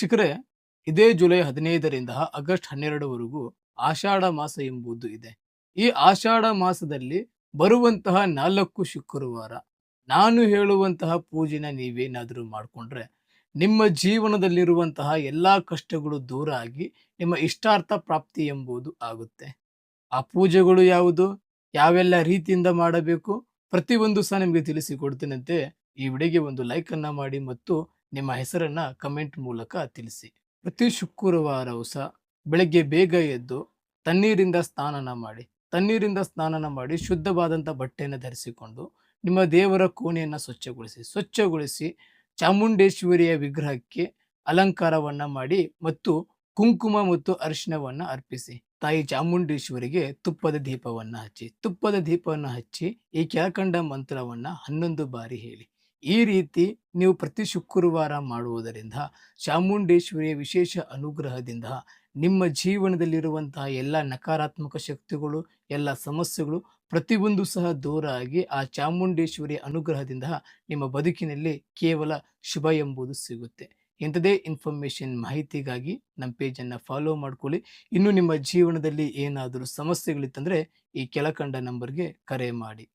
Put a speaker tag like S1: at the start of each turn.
S1: ವೀಕ್ಷಕರೇ, ಇದೇ July 15ರಿಂದ August 12ವರೆಗೂ ಆಷಾಢ ಮಾಸ ಎಂಬುದು ಇದೆ. ಈ ಆಷಾಢ ಮಾಸದಲ್ಲಿ ಬರುವಂತಹ 4 ಶುಕ್ರವಾರ ನಾನು ಹೇಳುವಂತಹ ಪೂಜೆನ ನೀವೇನಾದರೂ ಮಾಡಿಕೊಂಡ್ರೆ, ನಿಮ್ಮ ಜೀವನದಲ್ಲಿರುವಂತಹ ಎಲ್ಲಾ ಕಷ್ಟಗಳು ದೂರ ಆಗಿ ನಿಮ್ಮ ಇಷ್ಟಾರ್ಥ ಪ್ರಾಪ್ತಿ ಎಂಬುದು ಆಗುತ್ತೆ. ಆ ಪೂಜೆಗಳು ಯಾವುದು? ಯಾವೆಲ್ಲ ರೀತಿಯಿಂದ ಮಾಡಬೇಕು? ಪ್ರತಿಯೊಂದು ಸಹ ನಿಮಗೆ ತಿಳಿಸಿಕೊಡ್ತೇನಂತೆ. ಈ ವಿಡಿಯೋಗೆ ಒಂದು ಲೈಕ್ ಅನ್ನ ಮಾಡಿ ಮತ್ತು ನಿಮ್ಮ ಹೆಸರನ್ನ ಕಮೆಂಟ್ ಮೂಲಕ ತಿಳಿಸಿ. ಪ್ರತಿ ಶುಕ್ರವಾರವೂ ಸಹ ಬೆಳಗ್ಗೆ ಬೇಗ ಎದ್ದು ತಣ್ಣೀರಿಂದ ಸ್ನಾನನ ಮಾಡಿ. ತಣ್ಣೀರಿಂದ ಸ್ನಾನನ ಮಾಡಿ ಶುದ್ಧವಾದಂಥ ಬಟ್ಟೆಯನ್ನು ಧರಿಸಿಕೊಂಡು ನಿಮ್ಮ ದೇವರ ಕೋಣೆಯನ್ನು ಸ್ವಚ್ಛಗೊಳಿಸಿ ಚಾಮುಂಡೇಶ್ವರಿಯ ವಿಗ್ರಹಕ್ಕೆ ಅಲಂಕಾರವನ್ನ ಮಾಡಿ ಮತ್ತು ಕುಂಕುಮ ಮತ್ತು ಅರಿಶಿಣವನ್ನ ಅರ್ಪಿಸಿ. ತಾಯಿ ಚಾಮುಂಡೇಶ್ವರಿಗೆ ತುಪ್ಪದ ದೀಪವನ್ನು ಹಚ್ಚಿ ಈ ಕೆಳಕಂಡ ಮಂತ್ರವನ್ನ 11 ಬಾರಿ ಹೇಳಿ. ಈ ರೀತಿ ನೀವು ಪ್ರತಿ ಶುಕ್ರವಾರ ಮಾಡುವುದರಿಂದ ಚಾಮುಂಡೇಶ್ವರಿಯ ವಿಶೇಷ ಅನುಗ್ರಹದಿಂದ ನಿಮ್ಮ ಜೀವನದಲ್ಲಿರುವಂತಹ ಎಲ್ಲ ನಕಾರಾತ್ಮಕ ಶಕ್ತಿಗಳು, ಎಲ್ಲ ಸಮಸ್ಯೆಗಳು ಪ್ರತಿಯೊಂದು ಸಹ ದೂರ ಆಗಿ ಆ ಚಾಮುಂಡೇಶ್ವರಿಯ ಅನುಗ್ರಹದಿಂದ ನಿಮ್ಮ ಬದುಕಿನಲ್ಲಿ ಕೇವಲ ಶುಭ ಎಂಬುದು ಸಿಗುತ್ತೆ. ಇಂಥದೇ ಇನ್ಫಾರ್ಮೇಶನ್ ಮಾಹಿತಿಗಾಗಿ ನಮ್ಮ ಪೇಜನ್ನು ಫಾಲೋ ಮಾಡ್ಕೊಳ್ಳಿ. ಇನ್ನು ನಿಮ್ಮ ಜೀವನದಲ್ಲಿ ಏನಾದರೂ ಸಮಸ್ಯೆಗಳಿತ್ತಂದರೆ ಈ ಕೆಳಕಂಡ ನಂಬರ್ಗೆ ಕರೆ ಮಾಡಿ.